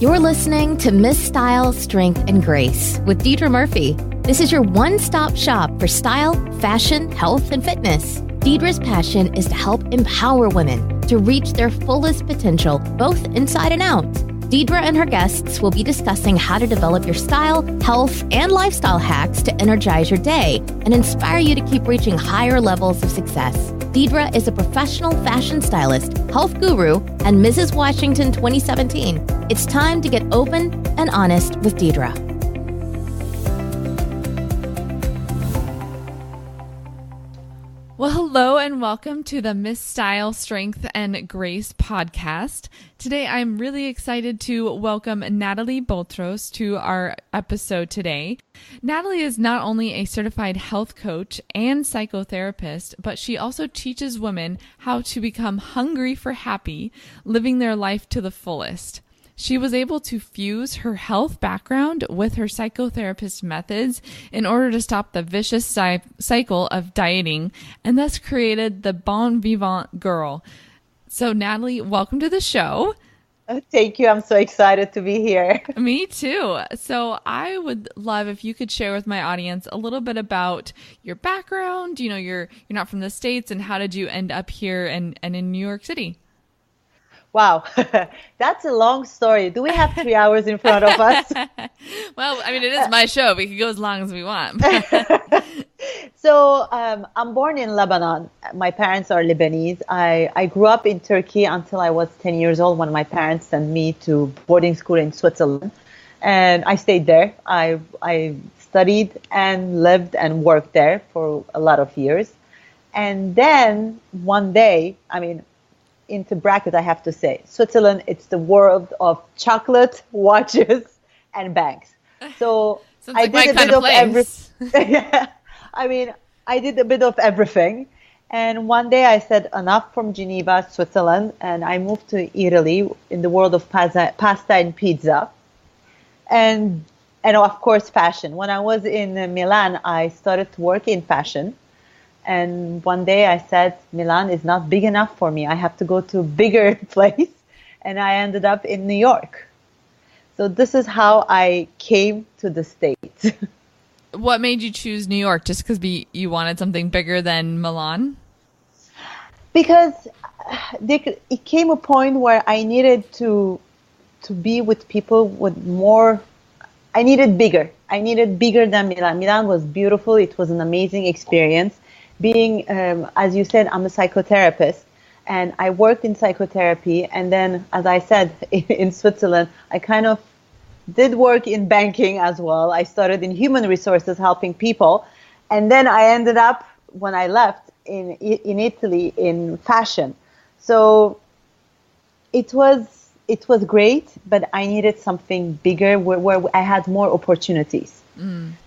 You're listening to Miss Style, Strength, and Grace with Deidre Murphy. This is your one-stop shop for style, fashion, health, and fitness. Deidre's passion is to help empower women to reach their fullest potential, both inside and out. Deidre and her guests will be discussing how to develop your style, health, and lifestyle hacks to energize your day and inspire you to keep reaching higher levels of success. Deidre is a professional fashion stylist, health guru, and Mrs. Washington 2017. It's time to get open and honest with Deidre. Well, hello and welcome to the Miss Style, Strength, and Grace podcast. Today, I'm really excited to welcome Nathalie Botros to our episode today. Nathalie is not only a certified health coach and psychotherapist, but she also teaches women how to become hungry for happy, living their life to the fullest. She was able to fuse her health background with her psychotherapist methods in order to stop the vicious cycle of dieting and thus created the Bon-Vivant Girl. So Nathalie, welcome to the show. Thank you. I'm so excited to be here. Me too. So I would love if you could share with my audience a little bit about your background. You know, you're not from the States, and how did you end up here and in New York City? Wow, that's a long story. Do we have 3 hours in front of us? Well, I mean, it is my show. We can go as long as we want. So I'm born in Lebanon. My parents are Lebanese. I grew up in Turkey until I was 10 years old when my parents sent me to boarding school in Switzerland. And I stayed there. I studied and lived and worked there for a lot of years. And then one day, into brackets, I have to say, Switzerland, it's the world of chocolate, watches, and banks. So I did a bit of everything. Yeah, I did a bit of everything. And one day I said, enough from Geneva, Switzerland, and I moved to Italy in the world of pasta and pizza. And of course, fashion. When I was in Milan, I started to work in fashion. And one day I said, Milan is not big enough for me. I have to go to a bigger place. And I ended up in New York. So this is how I came to the States. What made you choose New York? Just because you wanted something bigger than Milan? Because it came a point where I needed to be with people with more. I needed bigger. I needed bigger than Milan. Milan was beautiful. It was an amazing experience. Being, as you said, I'm a psychotherapist, and I worked in psychotherapy. And then, as I said, in Switzerland, I kind of did work in banking as well. I started in human resources, helping people. And then I ended up, when I left, in Italy in fashion. So it was great, but I needed something bigger where I had more opportunities.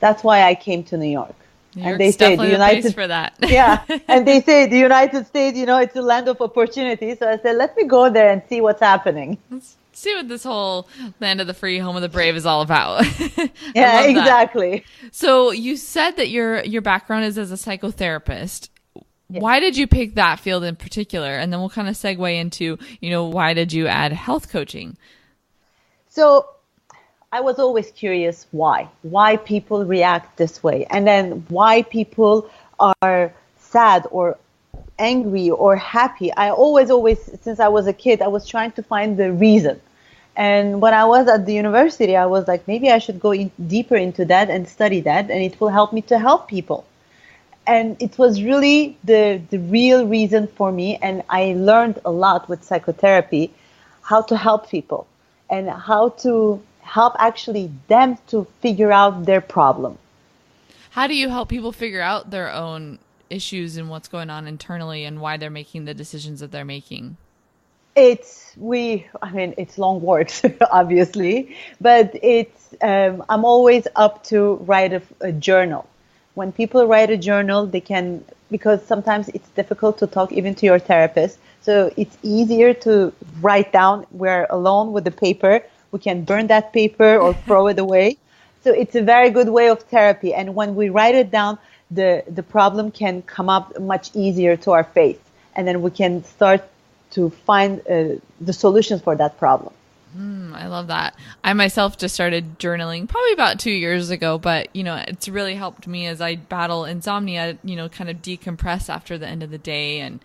That's why I came to New York. And they say the United for that. Yeah, and they say the United States, it's a land of opportunity. So I said, let me go there and see what's happening. Let's see what this whole land of the free, home of the brave is all about. Yeah, exactly. So you said that your background is as a psychotherapist. Yes. Why did you pick that field in particular? And then we'll kind of segue into, why did you add health coaching? So I was always curious why people react this way, and then why people are sad or angry or happy. I always, since I was a kid, I was trying to find the reason. And when I was at the university, I was like, maybe I should go deeper into that and study that, and it will help me to help people. And it was really the real reason for me. And I learned a lot with psychotherapy, how to help people and how to help actually them to figure out their problem. How do you help people figure out their own issues and what's going on internally and why they're making the decisions that they're making? It's long words, obviously, but I'm always up to write a journal. When people write a journal, they can, because sometimes it's difficult to talk even to your therapist. So it's easier to write down. We're alone with the paper. We can burn that paper or throw it away. So it's a very good way of therapy. And when we write it down, the problem can come up much easier to our face. And then we can start to find the solutions for that problem. I love that. I myself just started journaling probably about 2 years ago, but it's really helped me as I battle insomnia, kind of decompress after the end of the day and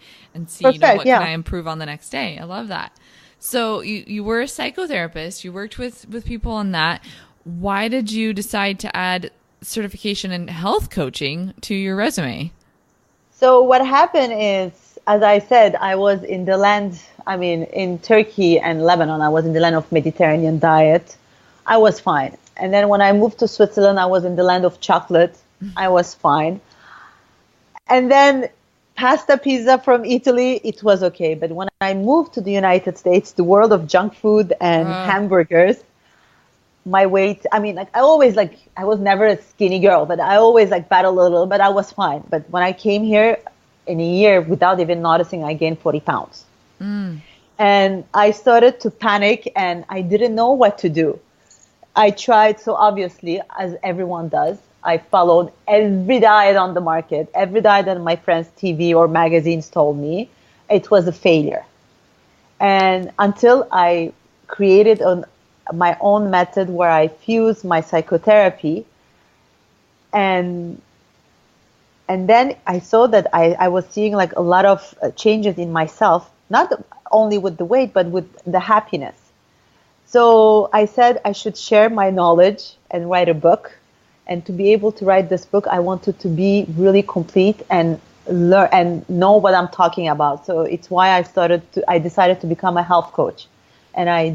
see, Perfect, what yeah. can I improve on the next day. I love that. So you were a psychotherapist, you worked with people on that. Why did you decide to add certification in health coaching to your resume? So what happened is, as I said, I was in the land, in Turkey and Lebanon, I was in the land of Mediterranean diet. I was fine. And then when I moved to Switzerland, I was in the land of chocolate. I was fine. And then pasta, pizza from Italy, it was okay. But when I moved to the United States, the world of junk food and hamburgers, my weight, I was never a skinny girl, but I always battled a little, but I was fine. But when I came here in a year, without even noticing, I gained 40 pounds. And I started to panic and I didn't know what to do. I tried, so obviously, as everyone does, I followed every diet on the market, every diet that my friends' TV or magazines told me. It was a failure. And until I created my own method where I fuse my psychotherapy, and then I saw that I was seeing a lot of changes in myself, not only with the weight, but with the happiness. So I said I should share my knowledge and write a book. And to be able to write this book, I wanted to be really complete and learn and know what I'm talking about. So it's why I decided to become a health coach. And I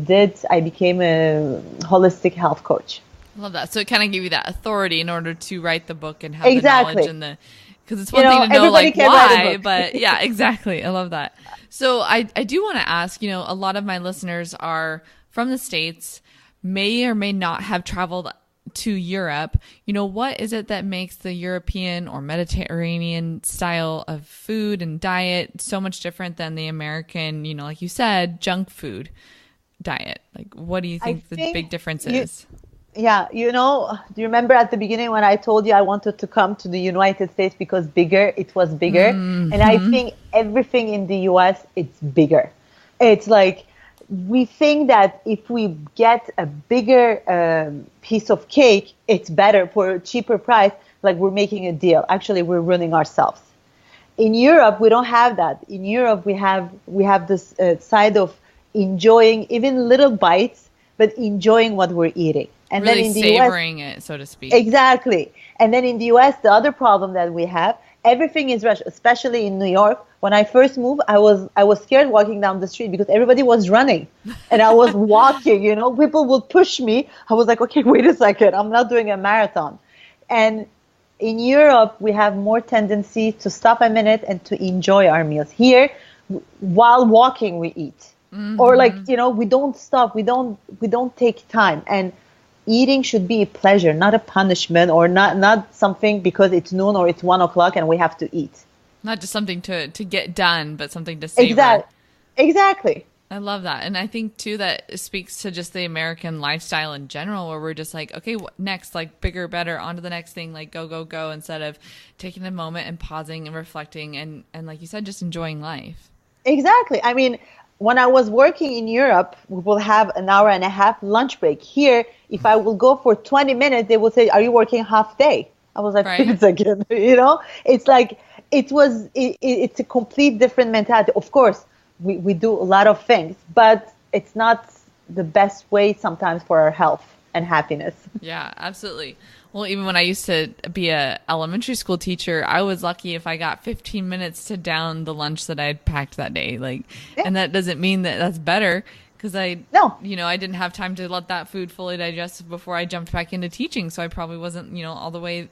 became a holistic health coach. I love that. So it kind of gave you that authority in order to write the book and have Exactly. the knowledge because it's one thing to know why, but yeah, exactly. I love that. So I do want to ask, a lot of my listeners are from the States, may or may not have traveled to Europe. What is it that makes the European or Mediterranean style of food and diet so much different than the American, like you said, junk food diet? What do you think the big difference is? Yeah, do you remember at the beginning when I told you I wanted to come to the United States because it was bigger? Mm-hmm. And I think everything in the US, it's bigger. It's we think that if we get a bigger piece of cake, it's better for a cheaper price, we're making a deal. Actually, we're ruining ourselves. In Europe, we don't have that. In Europe, we have this side of enjoying even little bites, but enjoying what we're eating. And really then in the savoring US, it, so to speak. Exactly. And then in the US, the other problem that we have, everything is rushed, especially in New York. When I first moved, I was scared walking down the street because everybody was running and I was walking, people would push me. I was like, okay, wait a second. I'm not doing a marathon. And in Europe, we have more tendency to stop a minute and to enjoy our meals. Here, while walking, we eat. Mm-hmm. Or we don't stop. We don't take time. And eating should be a pleasure, not a punishment, or not something because it's noon or it's 1 o'clock and we have to eat. Not just something to get done, but something to savor. Exactly. I love that. And I think, too, that speaks to just the American lifestyle in general, where we're just okay, what next? Bigger, better, on to the next thing, go, instead of taking a moment and pausing and reflecting and like you said, just enjoying life. Exactly. When I was working in Europe, we will have an hour and a half lunch break. Here, if I will go for 20 minutes, they will say, are you working half day? I was like, right. Wait a second, it's a complete different mentality. Of course, we do a lot of things, but it's not the best way sometimes for our health and happiness. Yeah, absolutely. Well, even when I used to be a elementary school teacher, I was lucky if I got 15 minutes to down the lunch that I had packed that day. And that doesn't mean that that's better because I didn't have time to let that food fully digest before I jumped back into teaching. So I probably wasn't, all the way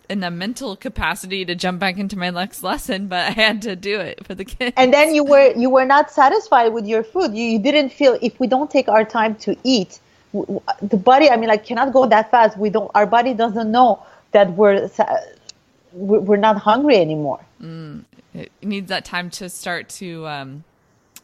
in the mental capacity to jump back into my next lesson, but I had to do it for the kids. And then you were not satisfied with your food. You didn't feel, if we don't take our time to eat, the body, cannot go that fast. Our body doesn't know that we're not hungry anymore. It needs that time to start to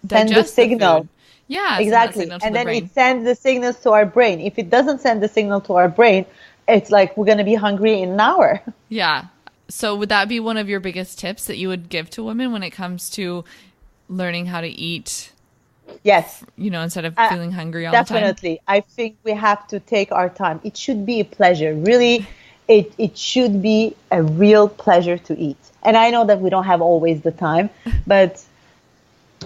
send the signal. Yeah, exactly. And then it sends the signals to our brain. If it doesn't send the signal to our brain, it's we're going to be hungry in an hour. Yeah. So would that be one of your biggest tips that you would give to women when it comes to learning how to eat Yes. Instead of feeling hungry all the time. Definitely. I think we have to take our time. It should be a pleasure. Really, it should be a real pleasure to eat. And I know that we don't have always the time, but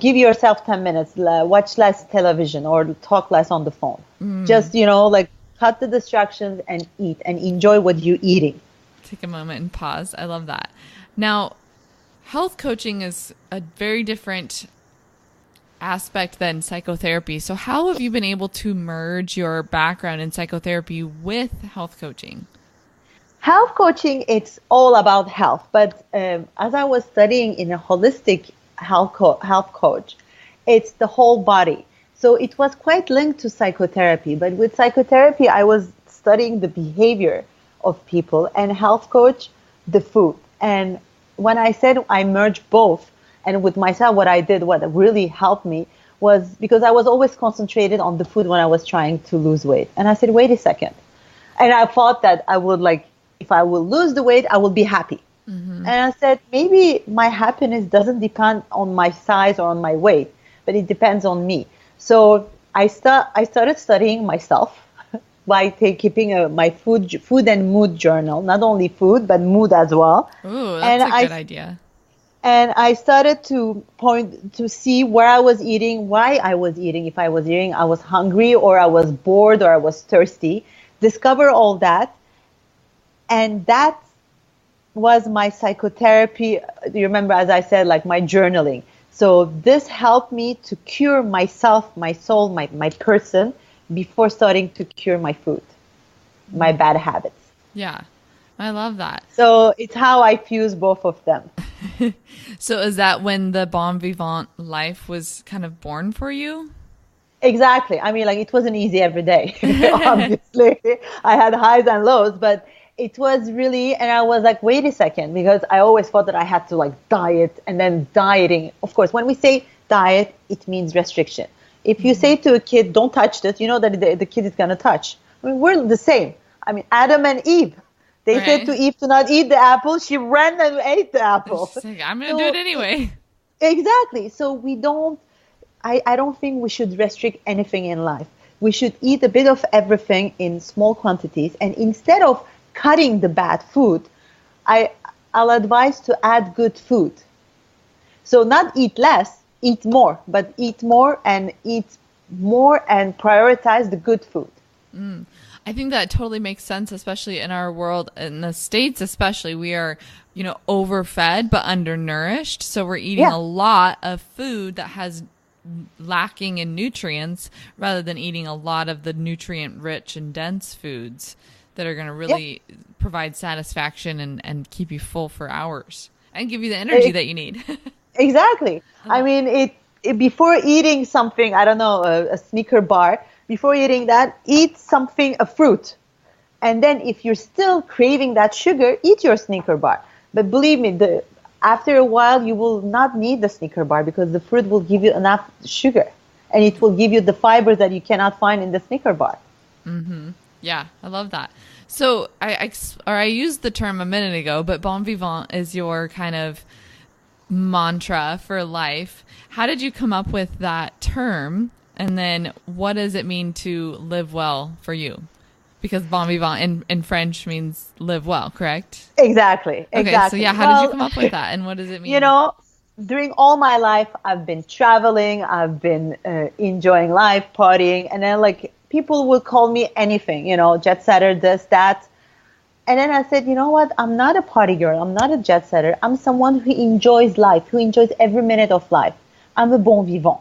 give yourself 10 minutes, watch less television or talk less on the phone. Just, like cut the distractions and eat and enjoy what you're eating. Take a moment and pause. I love that. Now, health coaching is a very different aspect than psychotherapy. So how have you been able to merge your background in psychotherapy with health coaching? Health coaching, it's all about health. But as I was studying in a holistic health coach, it's the whole body. So it was quite linked to psychotherapy. But with psychotherapy, I was studying the behavior of people, and health coach, the food. And when I said I merged both, and with myself, what I did, what really helped me was because I was always concentrated on the food when I was trying to lose weight. And I said, wait a second. And I thought that I would if I will lose the weight, I will be happy. And I said, maybe my happiness doesn't depend on my size or on my weight, but it depends on me. So I started studying myself by keeping my food and mood journal, not only food, but mood as well. Ooh, that's a good idea. And I started to see where I was eating, why I was eating. If I was eating, I was hungry or I was bored or I was thirsty. Discover all that. And that was my psychotherapy. You remember, as I said, like my journaling. So this helped me to cure myself, my soul, my person before starting to cure my food, my bad habits. Yeah, I love that. So it's how I fuse both of them. So is that when the Bon-Vivant Life was kind of born for you? Exactly. I mean, like it wasn't easy every day, obviously. I had highs and lows, but it was really, and I was like, wait a second, because I always thought that I had to like diet, and then dieting. Of course, when we say diet, it means restriction. If you say to a kid, don't touch this, you know that the kid is going to touch. I mean, we're the same. I mean, Adam and Eve, they said to Eve to not eat the apple. She ran and ate the apple. She's like, I'm going to do it anyway. Exactly. So I don't think we should restrict anything in life. We should eat a bit of everything in small quantities. And instead of cutting the bad food, I'll advise to add good food. So not eat less, eat more, but eat more and prioritize the good food. I think that totally makes sense, especially in our world, in the States especially. We are, overfed but undernourished. So we're eating a lot of food that has lacking in nutrients rather than eating a lot of the nutrient-rich and dense foods that are going to really provide satisfaction and keep you full for hours and give you the energy that you need. Exactly. I mean, before eating something, I don't know, a Snicker bar, before eating that, eat something, a fruit. And then if you're still craving that sugar, eat your Snicker bar. But believe me, after a while, you will not need the Snicker bar because the fruit will give you enough sugar. And it will give you the fibers that you cannot find in the Snicker bar. Mm-hmm. Yeah, I love that. So I used the term a minute ago, but Bon-Vivant is your kind of mantra for life. How did you come up with that term? And then what does it mean to live well for you? Because Bon-Vivant in French means live well, correct? Exactly. Okay, so how did you come up with that? And what does it mean? During all my life, I've been traveling, I've been enjoying life, partying, and then people will call me anything, jet setter, this, that. And then I said, you know what? I'm not a party girl. I'm not a jet setter. I'm someone who enjoys life, who enjoys every minute of life. I'm a bon vivant.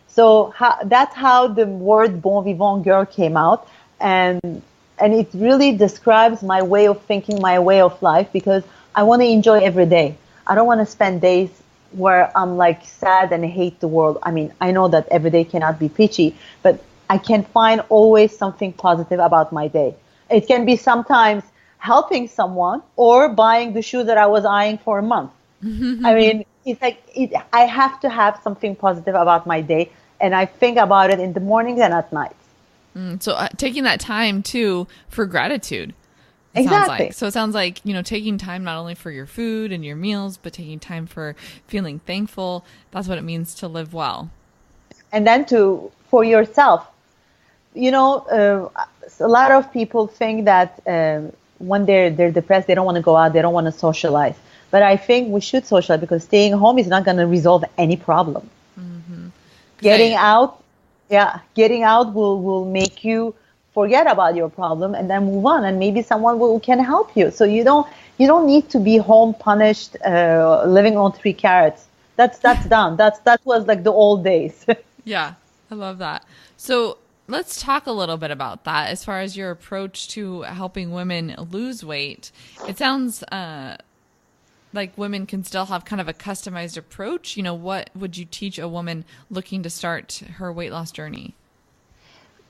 So that's how the word Bon-Vivant Girl came out. And it really describes my way of thinking, my way of life, because I want to enjoy every day. I don't want to spend days where I'm sad and hate the world. I mean, I know that every day cannot be peachy, but I can find always something positive about my day. It can be sometimes helping someone or buying the shoe that I was eyeing for a month. I mean, I have to have something positive about my day, and I think about it in the mornings and at night. So taking that time too for gratitude. Exactly. So it sounds like, taking time not only for your food and your meals, but taking time for feeling thankful. That's what it means to live well. And then for yourself, a lot of people think that when they're depressed, they don't want to go out, they don't want to socialize. But I think we should socialize, because staying home is not going to resolve any problem. Mm-hmm. Getting out will make you forget about your problem and then move on, and maybe someone can help you. So you don't need to be home punished, living on 3 carrots. That's done. That was like the old days. Yeah, I love that. So let's talk a little bit about that as far as your approach to helping women lose weight. It sounds like women can still have kind of a customized approach. What would you teach a woman looking to start her weight loss journey?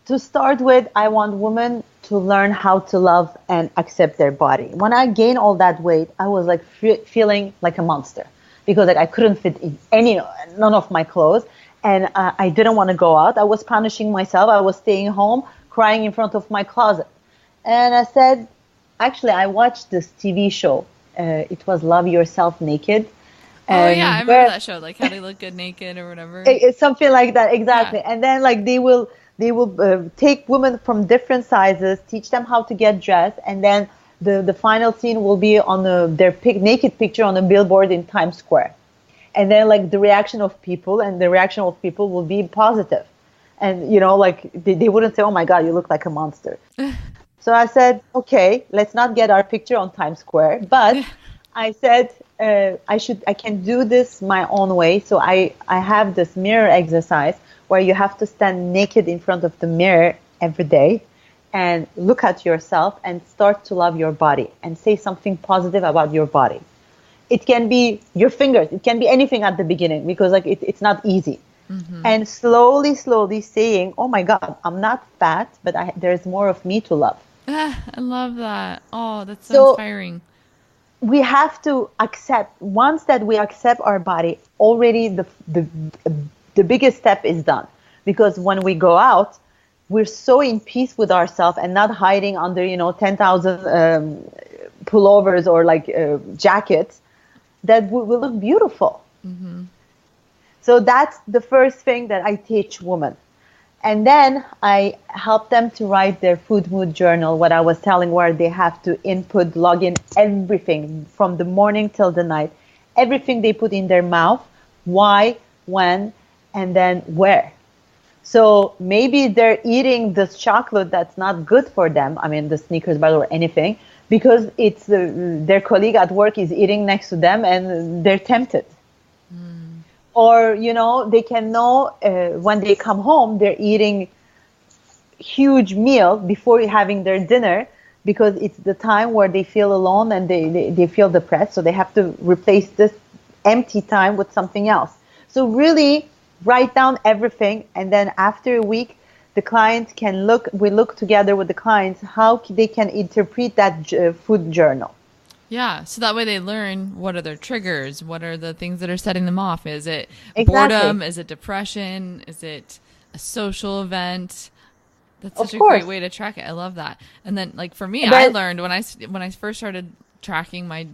To start with, I want women to learn how to love and accept their body. When I gained all that weight, I was like feeling like a monster, because like I couldn't fit in none of my clothes, and I didn't want to go out. I was punishing myself. I was staying home, crying in front of my closet. And I said, actually, I watched this TV show. It was Love Yourself Naked. Oh yeah, I remember that show, like How to Look Good Naked or whatever. It's something like that, exactly. Yeah. And then like they will take women from different sizes, teach them how to get dressed, and then the final scene will be on their naked picture on a billboard in Times Square. And then like the reaction of people will be positive. And like they wouldn't say, oh my God, you look like a monster. So I said, okay, let's not get our picture on Times Square. But I said, I can do this my own way. So I have this mirror exercise where you have to stand naked in front of the mirror every day and look at yourself and start to love your body and say something positive about your body. It can be your fingers. It can be anything at the beginning, because like it's not easy. Mm-hmm. And slowly saying, oh my God, I'm not fat, but there's more of me to love. I love that. Oh, that's so inspiring. We have to accept, once that we accept our body, already the biggest step is done. Because when we go out, we're so in peace with ourselves and not hiding under 10,000 pullovers or like jackets, that we look beautiful. Mm-hmm. So that's the first thing that I teach women. And then I help them to write their food mood journal, what I was telling, where they have to log in everything from the morning till the night, everything they put in their mouth, why, when, and then where. So maybe they're eating this chocolate that's not good for them. I mean, the Snickers bar or anything, because it's their colleague at work is eating next to them and they're tempted. Mm. Or, they can know when they come home, they're eating huge meal before having their dinner, because it's the time where they feel alone and they feel depressed. So they have to replace this empty time with something else. So really write down everything. And then after a week, the client we look together with the clients how they can interpret that food journal. Yeah, so that way they learn what are their triggers, what are the things that are setting them off. Is it boredom? Is it depression? Is it a social event? That's such a great way to track it. I love that. And then, like for me, I learned when I first started tracking my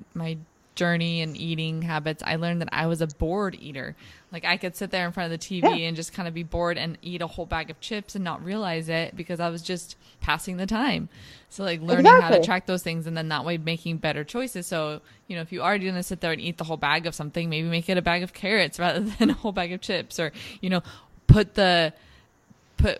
journey and eating habits, I learned that I was a bored eater. Like I could sit there in front of the TV and just kind of be bored and eat a whole bag of chips and not realize it, because I was just passing the time. So like learning how to track those things, and then that way making better choices. So, if you are going to sit there and eat the whole bag of something, maybe make it a bag of carrots rather than a whole bag of chips, or, put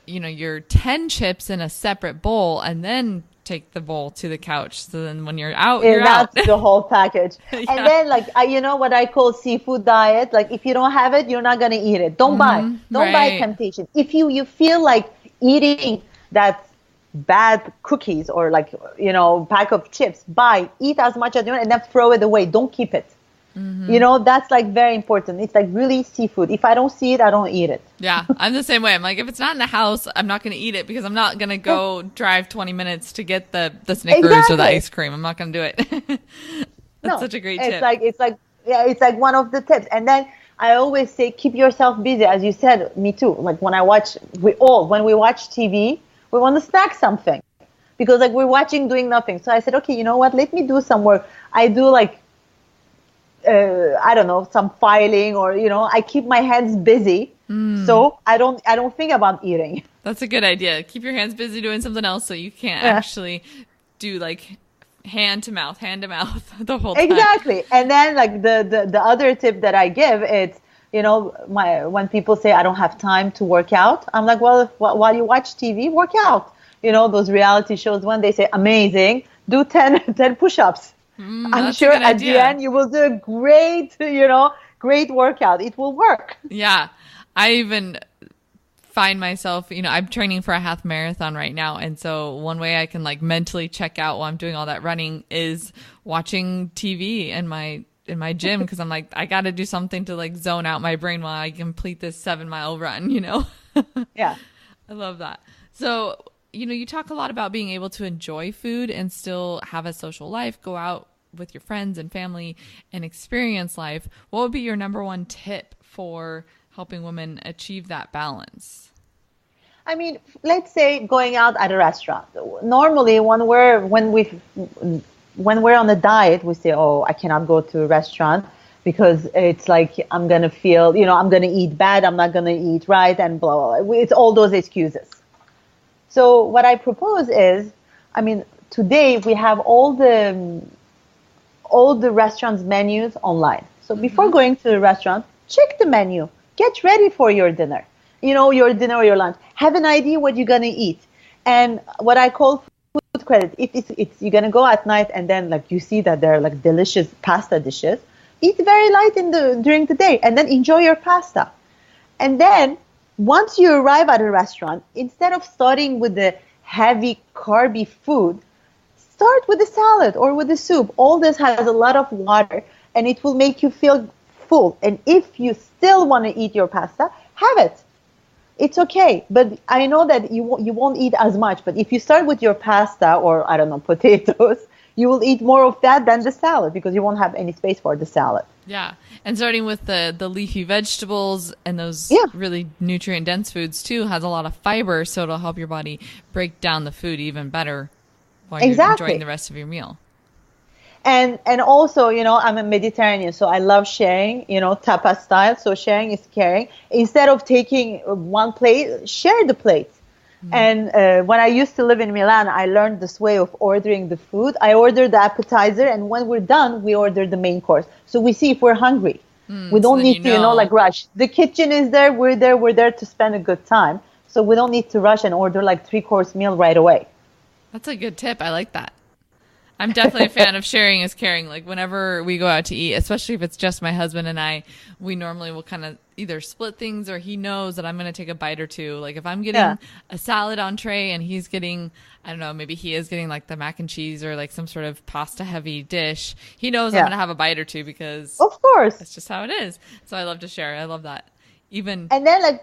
your 10 chips in a separate bowl and then take the bowl to the couch. So then when you're out, you're out. That's the whole package. Yeah. And then like, what I call seafood diet, like if you don't have it, you're not going to eat it. Don't buy temptation. If you feel like eating that bad cookies or like, pack of chips, eat as much as you want and then throw it away. Don't keep it. Mm-hmm. That's like very important. It's like really seafood. If I don't see it, I don't eat it. Yeah, I'm the same way. I'm like, if it's not in the house, I'm not going to eat it, because I'm not going to go drive 20 minutes to get the Snickers or the ice cream. I'm not going to do it. That's such a great tip. It's like one of the tips. And then I always say, keep yourself busy. As you said, me too. Like when we watch TV, we want to snack something, because like we're watching doing nothing. So I said, okay, you know what? Let me do some work. I do like, I don't know, some filing, or, I keep my hands busy So I don't think about eating. That's a good idea. Keep your hands busy doing something else so you can't actually do like hand to mouth the whole time. Exactly. And then like the other tip that I give, it's, when people say I don't have time to work out, I'm like, well, while you watch TV, work out. Those reality shows, when they say amazing, do 10 push-ups. I'm sure at the end you will do a great workout. It will work. Yeah. I even find myself, I'm training for a half marathon right now. And so one way I can like mentally check out while I'm doing all that running is watching TV in my gym. Cause I'm like, I got to do something to like zone out my brain while I complete this 7-mile run, Yeah. I love that. So, you talk a lot about being able to enjoy food and still have a social life, go out with your friends and family and experience life. What would be your number one tip for helping women achieve that balance? I mean, let's say going out at a restaurant. Normally, when we're on a diet, we say, "Oh, I cannot go to a restaurant because it's like I'm gonna feel, I'm gonna eat bad. I'm not gonna eat right, and blah blah blah." It's all those excuses. So what I propose is, I mean, today we have all the restaurants' menus online. So before going to the restaurant, check the menu. Get ready for your dinner. Your dinner or your lunch. Have an idea what you're gonna eat, and what I call food credit. If it's you're gonna go at night and then like you see that there are like delicious pasta dishes, eat very light during the day, and then enjoy your pasta. And then once you arrive at a restaurant, instead of starting with the heavy carby food, start with a salad or with a soup. All this has a lot of water, and it will make you feel full. And if you still want to eat your pasta, have it. It's okay. But I know that you won't eat as much. But if you start with your pasta or, I don't know, potatoes, you will eat more of that than the salad because you won't have any space for the salad. Yeah. And starting with the leafy vegetables and those really nutrient-dense foods, too, has a lot of fiber. So it'll help your body break down the food even better while you're enjoying the rest of your meal. And also, I'm a Mediterranean, so I love sharing, tapas style. So sharing is caring. Instead of taking one plate, share the plate. Mm-hmm. And when I used to live in Milan, I learned this way of ordering the food. I order the appetizer, and when we're done, we order the main course. So we see if we're hungry. We don't need to, like rush. The kitchen is there. We're there to spend a good time. So we don't need to rush and order like 3-course meal right away. That's a good tip. I like that. I'm definitely a fan of sharing is caring. Like whenever we go out to eat, especially if it's just my husband and I, we normally will kind of either split things or he knows that I'm going to take a bite or two. Like if I'm getting a salad entree and he's getting, I don't know, maybe he is getting like the mac and cheese or like some sort of pasta heavy dish, he knows I'm going to have a bite or two because of course that's just how it is. So I love to share. I love that. And then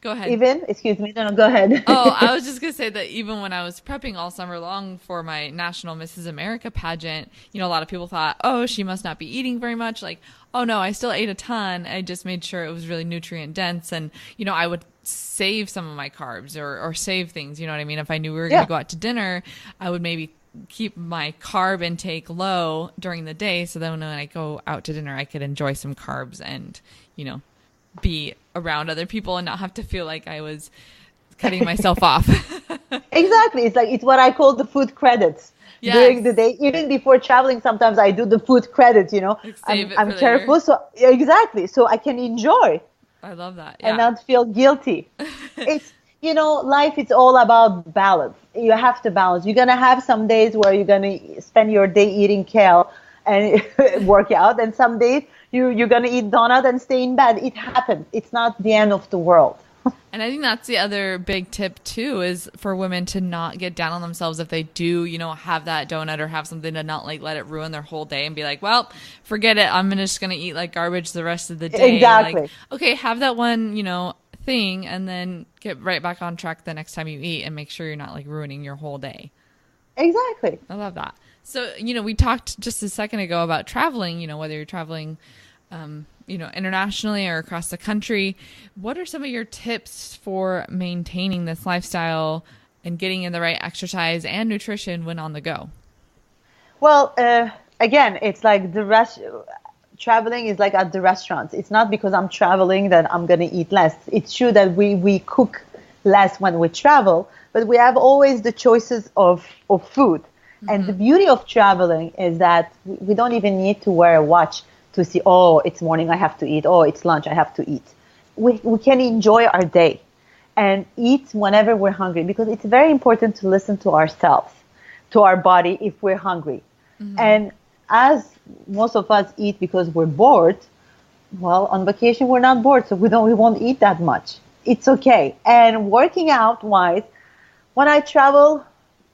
go ahead. Excuse me. No, go ahead. Oh, I was just going to say that even when I was prepping all summer long for my National Mrs. America pageant, a lot of people thought, oh, she must not be eating very much. Like, oh, no, I still ate a ton. I just made sure it was really nutrient dense. And, I would save some of my carbs or save things. You know what I mean? If I knew we were going to go out to dinner, I would maybe keep my carb intake low during the day. So then when I go out to dinner, I could enjoy some carbs and, be around other people and not have to feel like I was cutting myself off. Exactly. It's what I call the food credits. Yes. During the day, even before traveling, sometimes I do the food credits, I'm careful. Later. So exactly. So I can enjoy. I love that. And not feel guilty. It's, life is all about balance. You have to balance. You're going to have some days where you're going to spend your day eating kale and work out. And some days you're going to eat donut and stay in bed. It happens. It's not the end of the world. And I think that's the other big tip too, is for women to not get down on themselves if they do, have that donut or have something to not like let it ruin their whole day and be like, well, forget it. I'm just going to eat like garbage the rest of the day. Exactly. Like, okay, have that one, thing and then get right back on track the next time you eat and make sure you're not like ruining your whole day. Exactly. I love that. So, we talked just a second ago about traveling, whether you're traveling internationally or across the country. What are some of your tips for maintaining this lifestyle and getting in the right exercise and nutrition when on the go? Well, again, it's like traveling is like at the restaurants. It's not because I'm traveling that I'm going to eat less. It's true that we cook less when we travel, but we have always the choices of food. Mm-hmm. And the beauty of traveling is that we don't even need to wear a watch to see, oh, it's morning, I have to eat. Oh, it's lunch, I have to eat. We can enjoy our day and eat whenever we're hungry, because it's very important to listen to ourselves, to our body if we're hungry. Mm-hmm. And as most of us eat because we're bored, well, on vacation we're not bored, so we won't eat that much. It's okay. And working out wise, when I travel,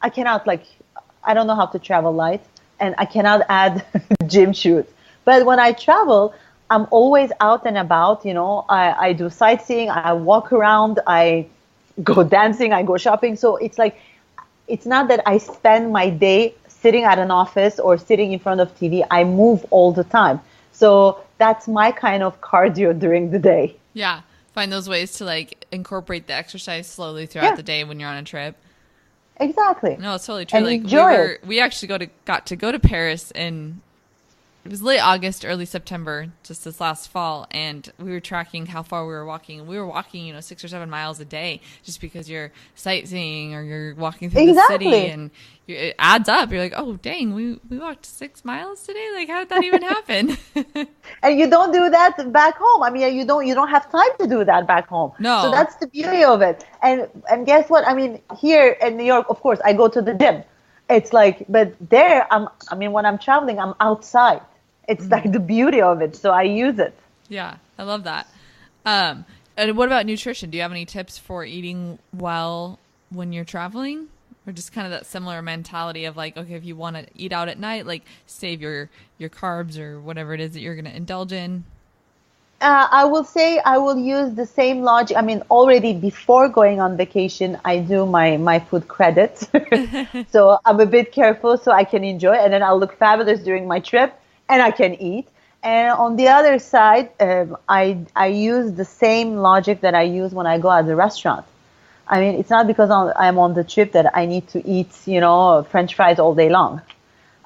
I don't know how to travel light, and I cannot add gym shoes. But when I travel, I'm always out and about, I do sightseeing, I walk around, I go dancing, I go shopping. So it's not that I spend my day sitting at an office or sitting in front of TV. I move all the time. So that's my kind of cardio during the day. Yeah. Find those ways to incorporate the exercise slowly throughout the day when you're on a trip. Exactly. No, it's totally true. And enjoy it. We actually got to go to Paris it was late August, early September, just this last fall, and we were tracking how far we were walking. We were walking, 6 or 7 miles a day, just because you're sightseeing or you're walking through the city, and it adds up. You're like, oh, dang, we walked 6 miles today. Like, how did that even happen? And you don't do that back home. I mean, you don't have time to do that back home. No. So that's the beauty of it. And guess what? I mean, here in New York, of course, I go to the gym. It's but there, when I'm traveling, I'm outside. It's like the beauty of it. So I use it. Yeah, I love that. And what about nutrition? Do you have any tips for eating well when you're traveling? Or just kind of that similar mentality of okay, if you want to eat out at night, save your carbs or whatever it is that you're going to indulge in? I will say I will use the same logic. I mean, already before going on vacation, I do my food credits. So I'm a bit careful so I can enjoy, and then I'll look fabulous during my trip. And I can eat. And on the other side, I use the same logic that I use when I go at the restaurant. I mean, it's not because I'm on the trip that I need to eat, French fries all day long.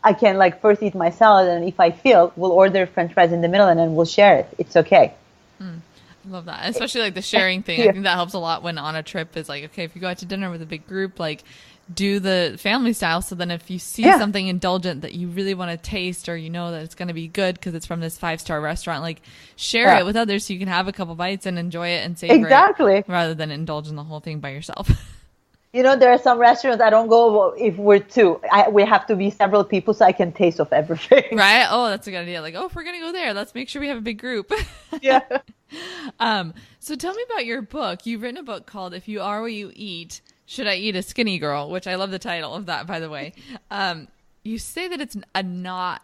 I can first eat my salad, and if I feel, we'll order French fries in the middle, and then we'll share it. It's okay. I love that. Especially the sharing thing. I think that helps a lot when on a trip is okay, if you go out to dinner with a big group, do the family style. So then if you see something indulgent that you really want to taste, or that it's going to be good because it's from this 5-star restaurant, share it with others so you can have a couple bites and enjoy it and savor it rather than indulge in the whole thing by yourself. There are some restaurants I don't go if we're two. We have to be several people so I can taste of everything. Right? Oh, that's a good idea. If we're going to go there, let's make sure we have a big group. Yeah. So tell me about your book. You've written a book called If You Are What You Eat, Should I Eat a Skinny Girl? Which I love the title of that, by the way. You say that it's a non-diet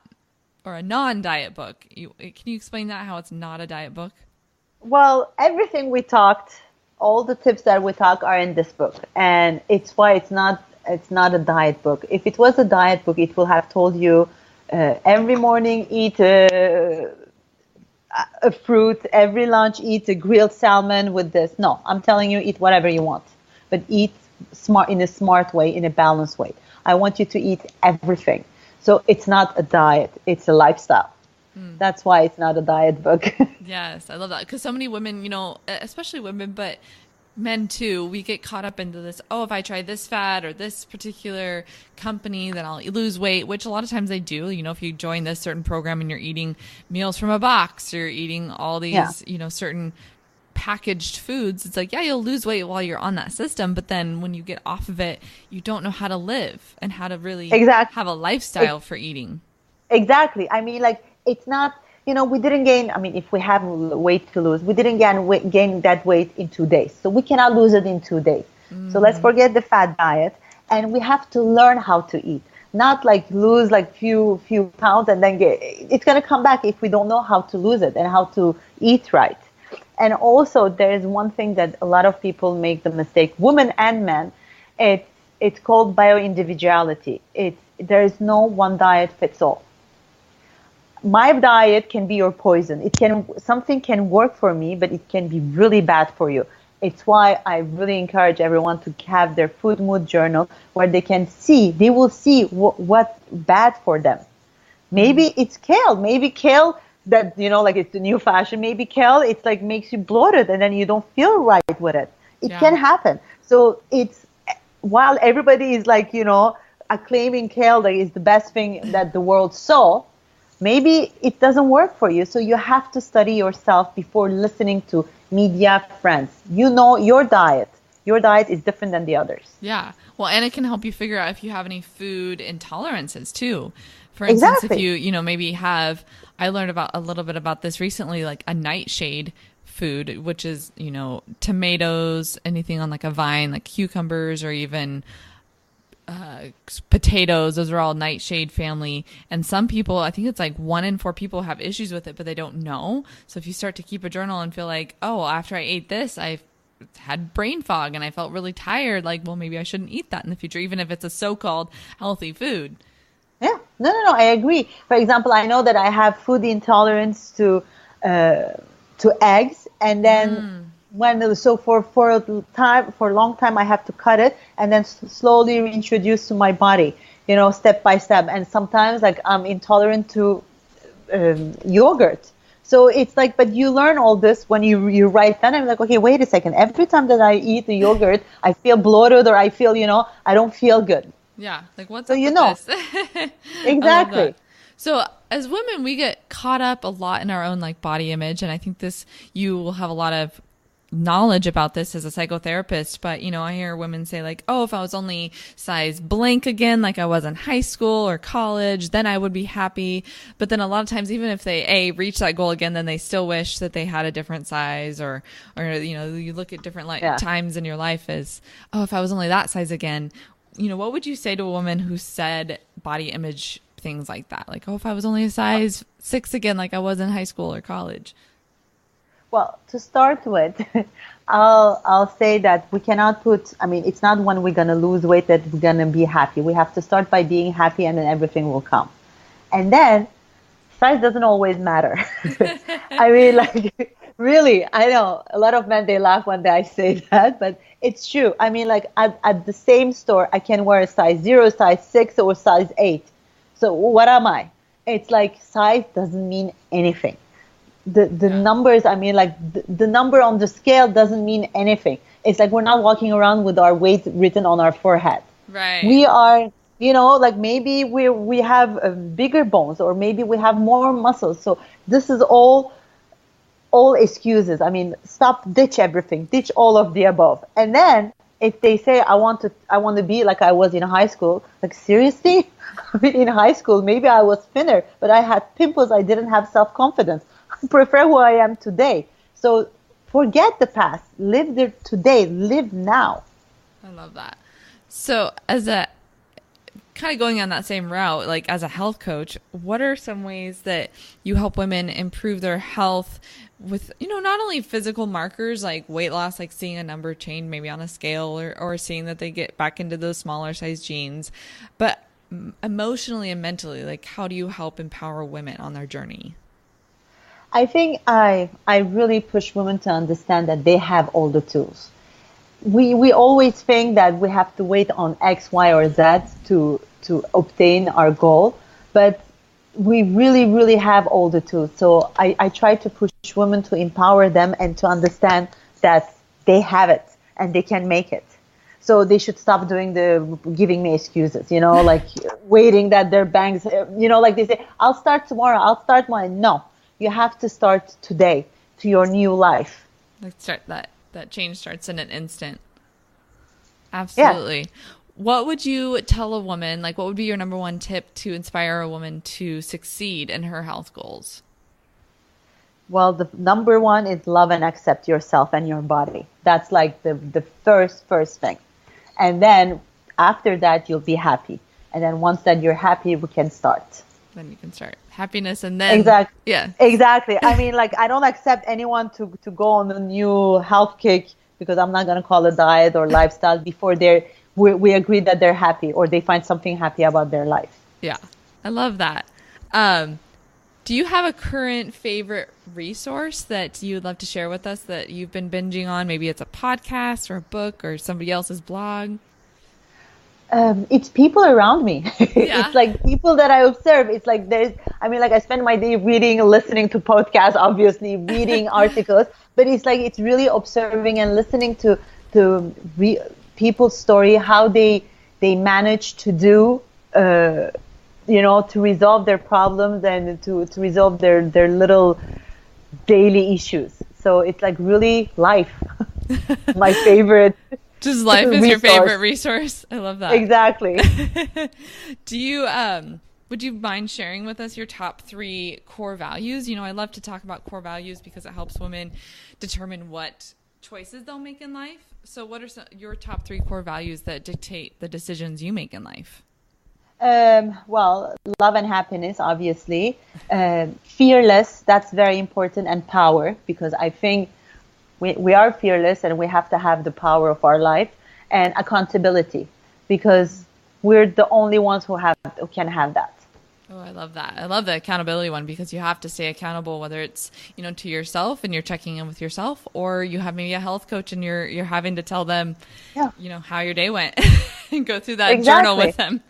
book. Can you explain that, how it's not a diet book? Well, everything we talked, all the tips that we talk are in this book. And it's why it's not a diet book. If it was a diet book, it will have told you every morning eat a fruit, every lunch eat a grilled salmon with this. No, I'm telling you, eat whatever you want. But eat in a smart way, in a balanced way. I want you to eat everything. So it's not a diet, it's a lifestyle. That's why it's not a diet book. Yes, I love that. Because so many women, especially women, but men too, we get caught up into this, if I try this fad or this particular company, then I'll lose weight, which a lot of times they do. If you join this certain program and you're eating meals from a box, you're eating all these, certain packaged foods, it's you'll lose weight while you're on that system, but then when you get off of it, you don't know how to live and how to really have a lifestyle for eating. Exactly. I mean, it's not, we didn't gain, if we have weight to lose, we didn't gain that weight in 2 days. So we cannot lose it in 2 days. So let's forget the fat diet, and we have to learn how to eat. Not lose few pounds and then it's going to come back if we don't know how to lose it and how to eat right. And also, there is one thing that a lot of people make the mistake, women and men. It's called bioindividuality. There is no one diet fits all. My diet can be your poison. Something can work for me, but it can be really bad for you. It's why I really encourage everyone to have their food mood journal where they will see what's bad for them. Maybe it's kale. Maybe kale that, like it's the new fashion, maybe kale, it's like makes you bloated and then you don't feel right with it. It can happen. So it's, while everybody is like, acclaiming kale that is the best thing that the world saw, maybe it doesn't work for you. So you have to study yourself before listening to media, friends. Your diet. Your diet is different than the others. Yeah. Well, and it can help you figure out if you have any food intolerances too. For instance, if you, maybe have, I learned about a little bit about this recently, like a nightshade food, which is, tomatoes, anything on like a vine, like cucumbers or even potatoes. Those are all nightshade family. And some people, I think it's like 1 in 4 people have issues with it, but they don't know. So if you start to keep a journal and feel like, oh, after I ate this, I had brain fog and I felt really tired, like, well, maybe I shouldn't eat that in the future, even if it's a so-called healthy food. Yeah, no, I agree. For example, I know that I have food intolerance to eggs, and then for a long time I have to cut it and then slowly reintroduce to my body, step by step. And sometimes like I'm intolerant to yogurt. So it's like, but you learn all this when you write down. I'm like, okay, wait a second. Every time that I eat the yogurt, I feel bloated or I feel, I don't feel good. Yeah. Like what's up with this? Exactly. So as women, we get caught up a lot in our own like body image. And I think you will have a lot of knowledge about this as a psychotherapist, but I hear women say like, oh, if I was only size blank again, like I was in high school or college, then I would be happy. But then a lot of times, even if they reach that goal again, then they still wish that they had a different size or you look at different times in your life as, oh, if I was only that size again, what would you say to a woman who said body image things like that? Like, oh, if I was only a size 6 again, like I was in high school or college. Well, to start with, I'll say that we cannot it's not when we're going to lose weight that we're going to be happy. We have to start by being happy and then everything will come. And then size doesn't always matter. Really, I know a lot of men, they laugh when I say that, but it's true. At the same store, I can wear a size 0, size 6, or size 8. So what am I? It's like size doesn't mean anything. The numbers, the number on the scale doesn't mean anything. It's like we're not walking around with our weight written on our forehead. Right. We are, maybe we have bigger bones or maybe we have more muscles. So this is all excuses. Ditch everything, ditch all of the above. And then if they say, I want to be like I was in high school, like seriously? In high school, maybe I was thinner, but I had pimples. I didn't have self-confidence. I prefer who I am today. So forget the past. Live there today. Live now. I love that. So as a kind of going on that same route, like as a health coach, what are some ways that you help women improve their health with, not only physical markers like weight loss, like seeing a number change maybe on a scale or seeing that they get back into those smaller size jeans, but emotionally and mentally, like how do you help empower women on their journey? I think I really push women to understand that they have all the tools. We always think that we have to wait on X, Y, or Z to obtain our goal, but we really, really have all the tools. So I try to push women to empower them and to understand that they have it and they can make it. So they should stop doing giving me excuses, like waiting that their banks, like they say, I'll start tomorrow, I'll start mine. No. You have to start today to your new life. Like start that change starts in an instant. Absolutely. Yeah. What would you tell a woman, like what would be your number one tip to inspire a woman to succeed in her health goals? Well, the number one is love and accept yourself and your body. That's like the first thing. And then after that, you'll be happy. And then once that you're happy, we can start. Then you can start happiness and then exactly. Yeah, exactly. I don't accept anyone to go on a new health kick, because I'm not going to call it diet or lifestyle before we agree that they're happy or they find something happy about their life. Yeah, I love that. Do you have a current favorite resource that you would love to share with us that you've been binging on? Maybe it's a podcast or a book or somebody else's blog. It's people around me. Yeah. It's like people that I observe. It's like I mean, like I spend my day reading, listening to podcasts, obviously reading articles, but it's like, it's really observing and listening to people's story, how they manage to do, to resolve their problems and to resolve their little daily issues. So it's like really life, my favorite. Just life is your favorite resource. I love that. Exactly. Do you, would you mind sharing with us your top 3 core values? I love to talk about core values because it helps women determine what choices they'll make in life. So what are your top 3 core values that dictate the decisions you make in life? Well, love and happiness, obviously. Fearless, that's very important, and power, because I think we are fearless and we have to have the power of our life, and accountability, because we're the only ones who can have that. Oh, I love that. I love the accountability one, because you have to stay accountable, whether it's, to yourself and you're checking in with yourself, or you have maybe a health coach and you're having to tell them, how your day went and go through that journal with them.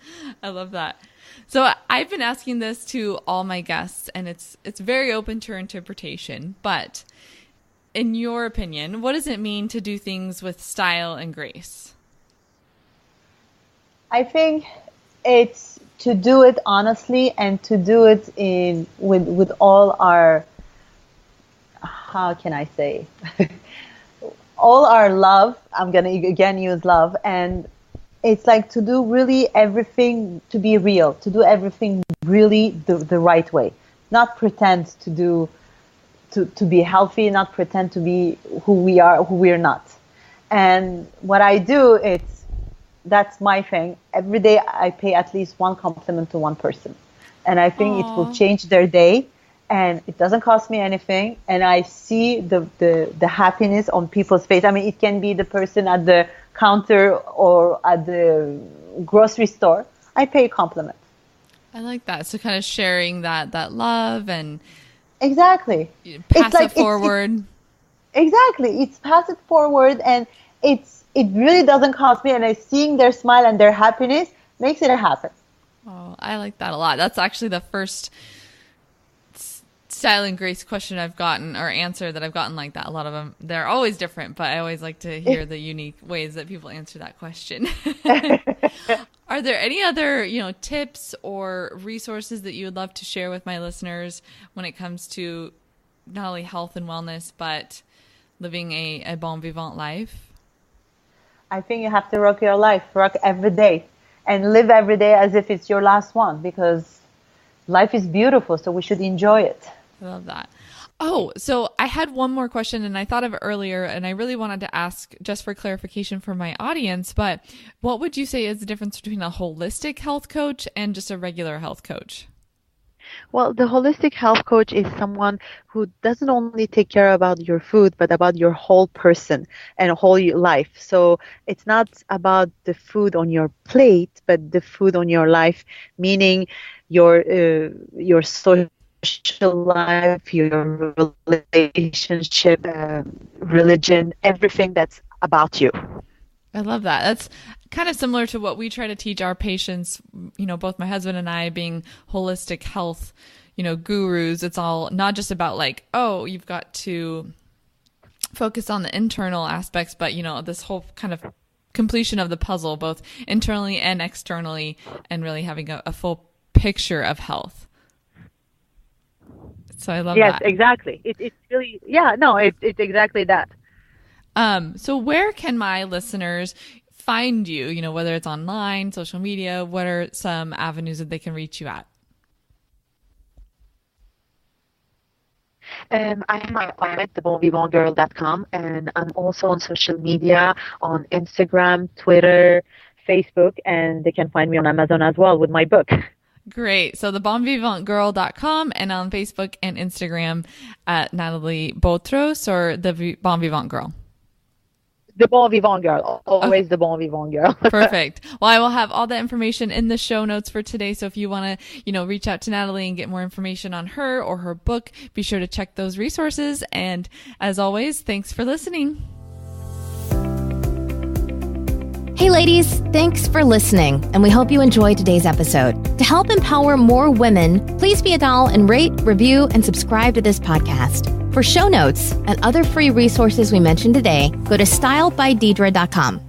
I love that. So I've been asking this to all my guests, and it's very open to interpretation, but in your opinion, what does it mean to do things with style and grace? I think it's to do it honestly, and to do it with all our, how can I say, all our love. I'm going to again use love. And it's like to do really everything to be real, to do everything really the right way, not pretend to do, to be healthy, not pretend to be who we are, who we're not. And what I do, that's my thing. Every day I pay at least one compliment to one person. And I think it will change their day, and it doesn't cost me anything. And I see the happiness on people's face. I mean, it can be the person at the counter or at the grocery store. I pay a compliment. I like that. So kind of sharing that love and exactly. Pass it forward. Exactly. It's pass it forward, and it really doesn't cost me, and seeing their smile and their happiness makes it happen. Oh, I like that a lot. That's actually the first style and grace question I've gotten, or answer that I've gotten like that. A lot of them, they're always different, but I always like to hear the unique ways that people answer that question. Are there any other, tips or resources that you would love to share with my listeners when it comes to not only health and wellness, but living a bon-vivant life? I think you have to rock your life, rock every day, and live every day as if it's your last one, because life is beautiful, so we should enjoy it. I love that. Oh, so I had one more question, and I thought of it earlier, and I really wanted to ask just for clarification for my audience, but what would you say is the difference between a holistic health coach and just a regular health coach? Well, the holistic health coach is someone who doesn't only take care about your food, but about your whole person and whole life. So it's not about the food on your plate, but the food on your life, meaning your social life, your relationship, religion, everything that's about you. I love that. That's kind of similar to what we try to teach our patients, both my husband and I being holistic health, gurus. It's all not just about like, oh, you've got to focus on the internal aspects, but, this whole kind of completion of the puzzle, both internally and externally, and really having a full picture of health. So I love that. Yes, exactly. It's really, it's exactly that. So where can my listeners find you? Whether it's online, social media, what are some avenues that they can reach you at? I'm on my website, thebonvivantgirl.com, and I'm also on social media, on Instagram, Twitter, Facebook, and they can find me on Amazon as well with my book. Great. So the bonvivantgirl.com, and on Facebook and Instagram at Nathalie Botros, or the Bon-Vivant Girl. The Bon-Vivant Girl. Always the Bon-Vivant Girl. Perfect. Well, I will have all the information in the show notes for today. So if you want to, reach out to Nathalie and get more information on her or her book, be sure to check those resources. And as always, thanks for listening. Hey ladies, thanks for listening, and we hope you enjoyed today's episode. To help empower more women, please be a doll and rate, review, and subscribe to this podcast. For show notes and other free resources we mentioned today, go to stylebydeidre.com.